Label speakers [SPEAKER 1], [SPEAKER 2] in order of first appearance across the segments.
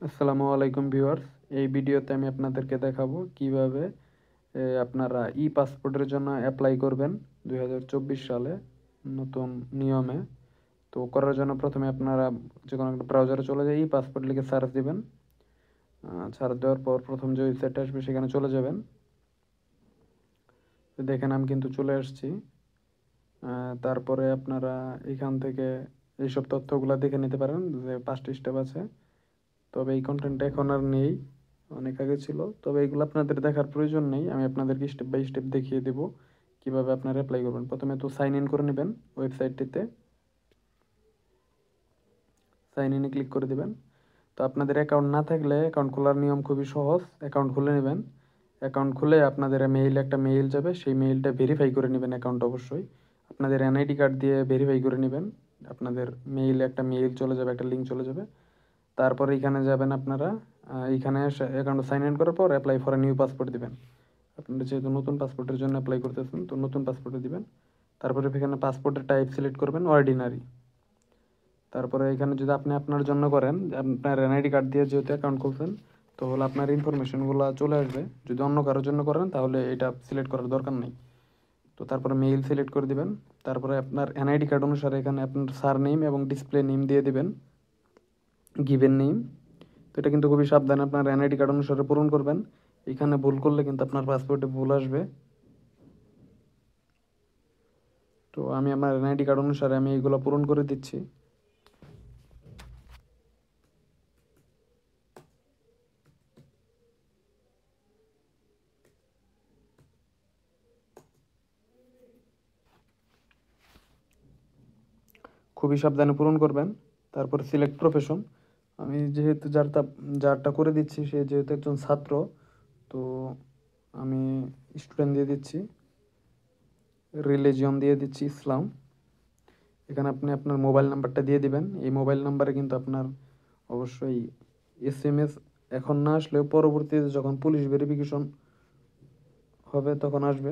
[SPEAKER 1] আসসালামু আলাইকুম ভিউয়ার্স। এই ভিডিওতে আমি আপনাদেরকে দেখাবো কিভাবে আপনারা ই পাসপোর্টের জন্য অ্যাপ্লাই করবেন 2024 সালে নতুন নিয়মে। তো করার জন্য প্রথমে আপনারা যে কোনো একটা ব্রাউজারে চলে যায় ই পাসপোর্ট লিখে সার্চ দিবেন। সার্চ দেওয়ার পর প্রথম যে ওয়েবসাইটটা আসবে সেখানে চলে যাবেন। তো দেখেন আমি কিন্তু চলে আসছি। তারপরে আপনারা এখান থেকে এইসব তথ্যগুলো দেখে নিতে পারেন যে 5টি স্টেপ আছে। তবে এই কন্টেন্টটা এখন আর নেই, অনেক আগে ছিল। তবে এগুলো আপনাদের দেখার প্রয়োজন নেই, আমি আপনাদেরকে স্টেপ বাই স্টেপ দেখিয়ে দেব কিভাবে আপনারা অ্যাপ্লাই করবেন। প্রথমে তো সাইন ইন করে নেবেন ওয়েবসাইটটিতে, সাইন ইনে ক্লিক করে দেবেন। তো আপনাদের অ্যাকাউন্ট না থাকলে অ্যাকাউন্ট খোলার নিয়ম খুবই সহজ। অ্যাকাউন্ট খুলে নেবেন। অ্যাকাউন্ট খুলে আপনাদের একটা মেইল যাবে, সেই মেইলটা ভেরিফাই করে নেবেন। অ্যাকাউন্ট অবশ্যই আপনাদের এনআইডি কার্ড দিয়ে ভেরিফাই করে নেবেন। আপনাদের মেইলে একটা মেইল চলে যাবে, একটা লিঙ্ক চলে যাবে। তারপর এখানে যাবেন আপনারা। এখানে অ্যাকাউন্ট সাইন ইন করার পর অ্যাপ্লাই ফর নিউ পাসপোর্ট দিবেন। আপনারা যেহেতু নতুন পাসপোর্টের জন্য অ্যাপ্লাই করতেছেন, তো নতুন পাসপোর্টে দিবেন। তারপরে এখানে পাসপোর্টের টাইপ সিলেক্ট করবেন অর্ডিনারি। তারপরে এখানে যদি আপনি আপনার জন্য করেন, আপনার এনআইডি কার্ড দিয়ে যেহেতু অ্যাকাউন্ট খুলছেন, তো হলে আপনার ইনফরমেশনগুলো চলে আসবে। যদি অন্য কারোর জন্য করেন তাহলে এটা সিলেক্ট করার দরকার নেই। তো তারপরে মেইল সিলেক্ট করে দিবেন। তারপরে আপনার এনআইডি কার্ড অনুসারে এখানে আপনার সার নেম এবং ডিসপ্লে নেম দিয়ে দিবেন, গিভেন নেম। তো এটা কিন্তু খুবই সাবধানে আপনার এনআইডি কার্ড অনুসারে পূরণ করবেন। এখানে ভুল করলে কিন্তু আপনার পাসপোর্টে ভুল আসবে। তো আমি আমার এনআইডি কার্ড অনুসারে আমি এইগুলো পূরণ করে দিচ্ছি। খুবই সাবধানে পূরণ করবেন। তারপর সিলেক্ট প্রফেশন। আমি যেহেতু যারটা করে দিচ্ছি সে যেহেতু একজন ছাত্র, তো আমি স্টুডেন্ট দিয়ে দিচ্ছি। রিলিজিয়ন দিয়ে দিচ্ছি ইসলাম। এখানে আপনি আপনার মোবাইল নাম্বারটা দিয়ে দিবেন। এই মোবাইল নাম্বারে কিন্তু আপনার অবশ্যই SMS এখন না আসলেও পরবর্তীতে যখন পুলিশ ভেরিফিকেশন হবে তখন আসবে।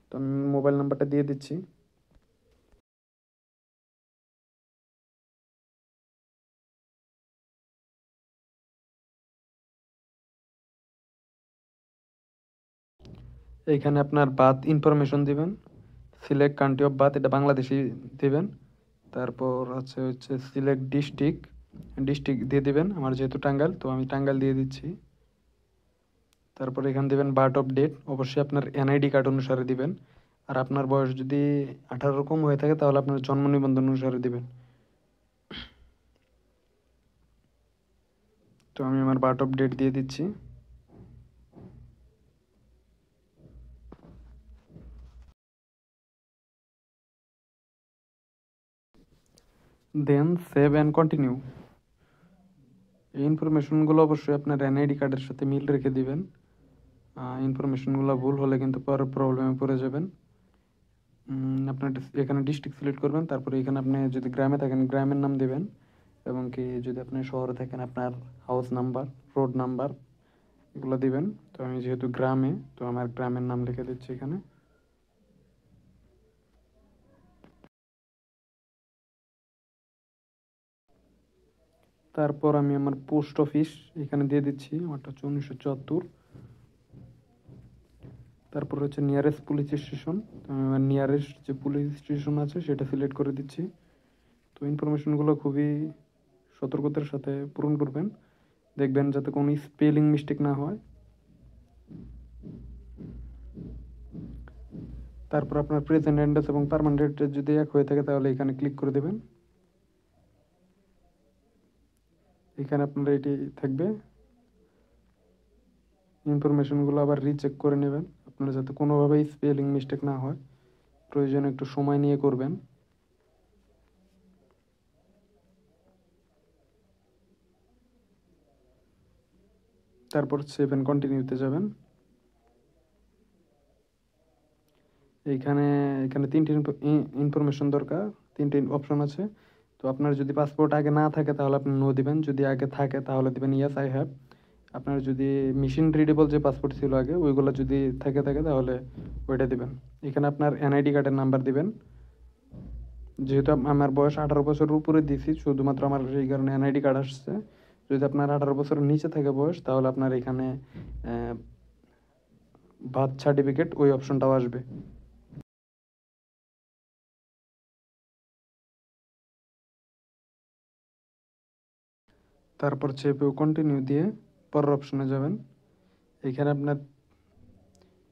[SPEAKER 1] তো আমি মোবাইল নাম্বারটা দিয়ে দিচ্ছি। এইখানে আপনার বার্থ ইনফরমেশন দিবেন। সিলেক্ট কান্ট্রি অফ বার্থ, এটা বাংলাদেশি দিবেন। তারপর হচ্ছে সিলেক্ট ডিস্ট্রিক্ট, ডিস্ট্রিক্ট দিয়ে দিবেন। আমার যেহেতু টাঙ্গাইল, তো আমি টাঙ্গাইল দিয়ে দিচ্ছি। তারপর এখানে দিবেন বার্থ অফ ডেট, অবশ্যই আপনার এনআইডি কার্ড অনুসারে দিবেন। আর আপনার বয়স যদি 18 কম হয়ে থাকে তাহলে আপনার জন্ম নিবন্ধন অনুসারে দিবেন। তো আমি আমার বার্থ অফ ডেট দিয়ে দিচ্ছি। দেন সেভ অ্যান্ড কন্টিনিউ। এই ইনফরমেশনগুলো অবশ্যই আপনার এনআইডি কার্ডের সাথে মিল রেখে দিবেন। ইনফরমেশনগুলো ভুল হলে কিন্তু পরে প্রবলেমে পড়ে যাবেন। আপনার এখানে ডিস্ট্রিক্ট সিলেক্ট করবেন। তারপরে এখানে আপনি যদি গ্রামে থাকেন গ্রামের নাম দেবেন, এবং কি যদি আপনি শহরে থাকেন আপনার হাউস নাম্বার, রোড নাম্বার এগুলো দিবেন। তো আমি যেহেতু গ্রামে, তো আমার গ্রামের নাম লিখে দিচ্ছি এখানে। তারপর আমি আমার পোস্ট অফিস এখানে দিয়ে দিচ্ছি, আমারটা হচ্ছে 1974। তারপর হচ্ছে নিয়ারেস্ট পুলিশ স্টেশন, আমি আমার নিয়ারেস্ট যে পুলিশ স্টেশন আছে সেটা সিলেক্ট করে দিচ্ছি। তো ইনফরমেশনগুলো খুবই সতর্কতার সাথে পূরণ করবেন, দেখবেন যাতে কোনো স্পেলিং মিস্টেক না হয়। তারপর আপনার প্রেজেন্ট অ্যাড্রেস এবং পার্মানেন্ট অ্যাড্রেস যদি এক হয়ে থাকে তাহলে এখানে ক্লিক করে দেবেন। এখানে আপনার এটি থাকবে। ইনফরমেশনগুলো আবার রিচেক করে নেবেন আপনারা, যাতে কোনোভাবেই স্পেলিং মিস্টেক না হয়। প্রয়োজনে একটু সময় নিয়ে করবেন। তারপর সেভ অ্যান্ড কন্টিনিউতে যাবেন। এইখানে এখানে তিনটি ইনফরমেশন দরকার, তিনটি অপশন আছে। তো আপনার যদি পাসপোর্ট আগে না থাকে তাহলে আপনি নো দিবেন, যদি আগে থাকে তাহলে দিবেন ইয়েস আই হ্যাভ। আপনার যদি মেশিন রিডেবল যে পাসপোর্ট ছিল আগে ওইগুলো যদি থাকে তাহলে ওইটা দিবেন। এখানে আপনার এনআইডি কার্ডের নাম্বার দিবেন। যেহেতু আমার বয়স 18 বছরের উপরে দিছি, শুধুমাত্র আমার সেই কারণে এনআইডি কার্ড আসছে। যদি আপনার 18 বছরের নিচে থাকে বয়স, তাহলে আপনার এখানে বার্থ সার্টিফিকেট ওই অপশনটাও আসবে। তারপর চেপেও কন্টিনিউ দিয়ে পরের অপশনে যাবেন। এখানে আপনার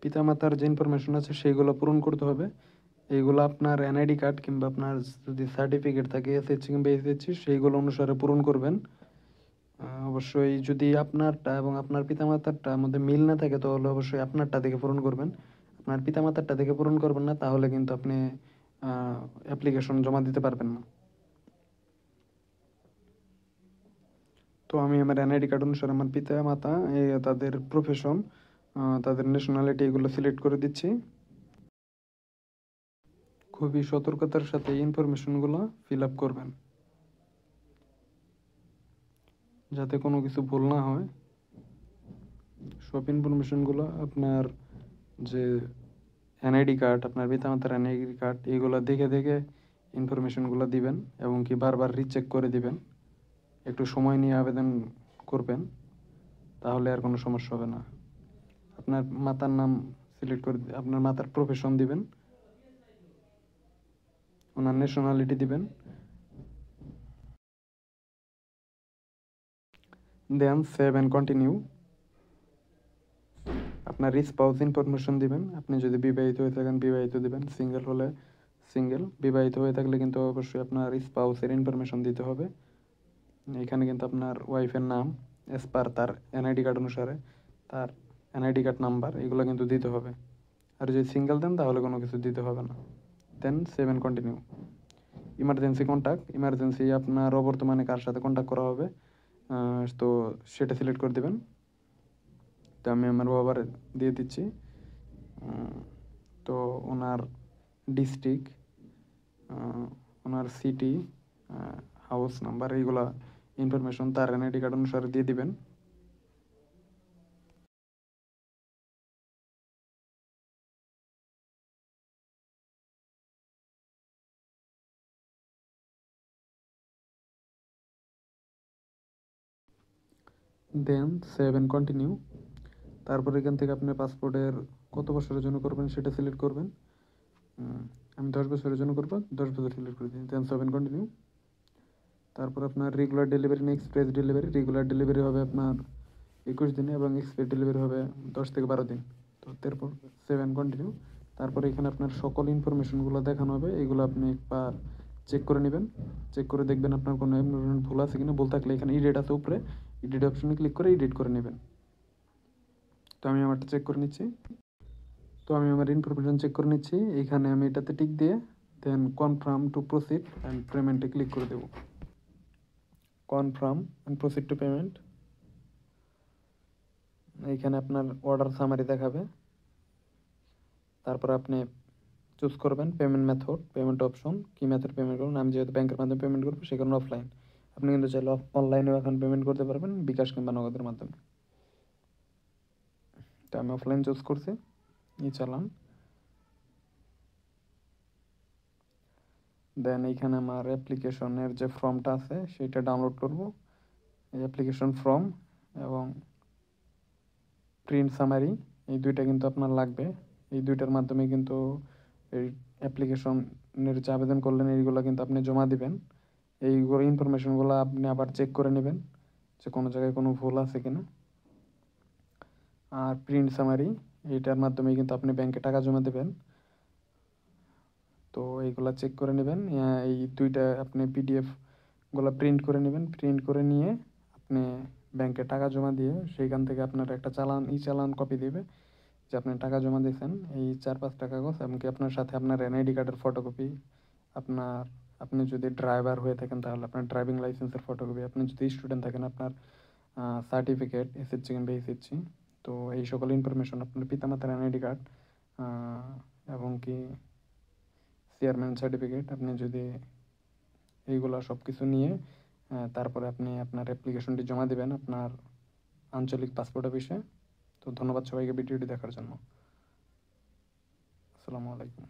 [SPEAKER 1] পিতামাতার যে ইনফরমেশন আছে সেইগুলো পূরণ করতে হবে। এইগুলো আপনার এনআইডি কার্ড কিংবা আপনার যদি সার্টিফিকেট থাকে এসএসসি কিংবা এইচএসসি সেইগুলো অনুসারে পূরণ করবেন। অবশ্যই যদি আপনারটা এবং আপনার পিতামাতারটার মধ্যে মিল না থাকে তাহলে অবশ্যই আপনারটা দেখে পূরণ করবেন। আপনার পিতামাতারটা দেখে পূরণ করবেন না, তাহলে কিন্তু আপনি অ্যাপ্লিকেশন জমা দিতে পারবেন না। তো আমি আমার এনআইডি কার্ড অনুসারে আমার পিতা মাতা, তাদের প্রফেশন, তাদের ন্যাশনালিটি এগুলো সিলেক্ট করে দিচ্ছি। খুবই সতর্কতার সাথে এই ইনফরমেশনগুলো ফিল আপ করবেন, যাতে কোনো কিছু ভুল না হয়। সব ইনফরমেশনগুলো আপনার যে এনআইডি কার্ড, আপনার পিতামাতার এনআইডি কার্ড, এগুলো দেখে দেখে ইনফরমেশনগুলো দিবেন এবং কি বারবার রিচেক করে দিবেন। একটু সময় নিয়ে আবেদন করবেন, তাহলে আর কোনো সমস্যা হবে না। আপনার মাতার নাম সিলেক্ট করে আপনার মাতার প্রফেশন দিবেন, ওনার ন্যাশনালিটি দিবেন, দেন সেভ অ্যান্ড কন্টিনিউ। আপনার স্পাউস ইনফরমেশন দিবেন। আপনি যদি বিবাহিত হয়ে থাকেন বিবাহিত দিবেন, সিঙ্গেল হলে সিঙ্গেল, বিবাহিত হয়ে থাকলে কিন্তু অবশ্যই আপনার স্পাউসের ইনফরমেশন দিতে হবে। এখানে কিন্তু আপনার ওয়াইফের নাম এস পার তার এনআইডি কার্ড অনুসারে তার এনআইডি কার্ড নাম্বার এগুলো কিন্তু দিতে হবে। আর যদি সিঙ্গেল দেন তাহলে কোনো কিছু দিতে হবে না। Then save and continue. Emergency contact, emergency আপনার অবর্তমানে কার সাথে কন্ট্যাক্ট করা হবে, তো সেটা সিলেক্ট করে দেবেন। তো আমি আমার বাবার দিয়ে দিচ্ছি। তো ওনার ডিস্ট্রিক্ট, ওনার সিটি, হাউস নাম্বার এইগুলা ইনফরমেশন তার এনআইডি কার্ড অনুসারে দিয়ে দিবেন। দেন সেভ অ্যান্ড কন্টিনিউ। তারপর এখান থেকে আপনি পাসপোর্টের কত বছরের জন্য করবেন সেটা সিলেক্ট করবেন। আমি 10 বছরের জন্য করবো, 10 বছর সিলেক্ট করে দিন। দেন সেভ অ্যান্ড কন্টিনিউ। তারপর আপনার রেগুলার ডেলিভারি না এক্সপ্রেস ডেলিভারি, রেগুলার ডেলিভারি হবে আপনার 21 দিনে এবং এক্সপ্রেস ডেলিভারি হবে 10 থেকে 12 দিন। তো তারপর সেভ অ্যান্ড কন্টিনিউ। তারপরে এখানে আপনার সকল ইনফরমেশনগুলো দেখানো হবে, এগুলো আপনি একবার চেক করে নেবেন। চেক করে দেখবেন আপনার কোনো ভুল আছে কিনা, ভুল থাকলে এখানে এডিট আছে উপরে, এডিট অপশনে ক্লিক করে এডিট করে নেবেন। তো আমি আমারটা চেক করে নিচ্ছি। তো আমি আমার ইনফরমেশন চেক করে নিচ্ছি। এখানে আমি এটাতে টিক দিয়ে দেন কনফার্ম টু প্রসিড অ্যান্ড পেমেন্টে ক্লিক করে দেবো। Confirm and proceed to payment. এইখানে আপনার অর্ডার সামারি দেখাবে। তারপর আপনি চুজ করবেন পেমেন্ট মেথড, পেমেন্ট অপশন, কী মেথড পেমেন্ট করবেন। আমি যেহেতু ব্যাংকের মাধ্যমে পেমেন্ট করবো সে কারণে অফলাইন। আপনি কিন্তু চাইলে অনলাইনেও এখন পেমেন্ট করতে পারবেন, বিকাশ কিংবা নগদের মাধ্যমে। তো আমি অফলাইন চুজ করছি, এই চালান। দেন এইখানে আমার অ্যাপ্লিকেশনের যে ফর্মটা আছে সেটা ডাউনলোড করব। এই অ্যাপ্লিকেশন ফর্ম এবং প্রিন্ট সামারি এই দুইটা কিন্তু আপনার লাগবে। এই দুইটার মাধ্যমে কিন্তু এই অ্যাপ্লিকেশনের যে আবেদন করলেন এইগুলো কিন্তু আপনি জমা দিবেন। এইগুলো ইনফরমেশনগুলো আপনি আবার চেক করে নেবেন যে কোনো জায়গায় কোনো ভুল আছে কিনা। আর প্রিন্ট সামারি এইটার মাধ্যমে কিন্তু আপনি ব্যাংকে টাকা জমা দেবেন। তো এইগুলা চেক করে নেবেন। এই দুইটা আপনি পিডিএফগুলো প্রিন্ট করে নেবেন। প্রিন্ট করে নিয়ে আপনি ব্যাংকে টাকা জমা দিয়ে সেইখান থেকে আপনার একটা চালান কপি দিবে যে আপনি টাকা জমা দিয়েছেন, এই 4-5টা কাগজ, এমনকি আপনার সাথে আপনার এনআইডি কার্ডের ফটোকপি, আপনার আপনি যদি ড্রাইভার হয়ে থাকেন তাহলে আপনার ড্রাইভিং লাইসেন্সের ফটোকপি, আপনি যদি স্টুডেন্ট থাকেন আপনার সার্টিফিকেট এসএসসি কিংবা এইচএসসি। তো এই সকল ইনফরমেশন আপনার পিতামাতার এনআইডি কার্ড এবং কি চেয়ারম্যান সার্টিফিকেট, আপনি যদি এইগুলো সব কিছু নিয়ে তারপরে আপনি আপনার অ্যাপ্লিকেশনটি জমা দেবেন আপনার আঞ্চলিক পাসপোর্ট অফিসে। তো ধন্যবাদ সবাইকে ভিডিওটি দেখার জন্য। আসসালামু আলাইকুম।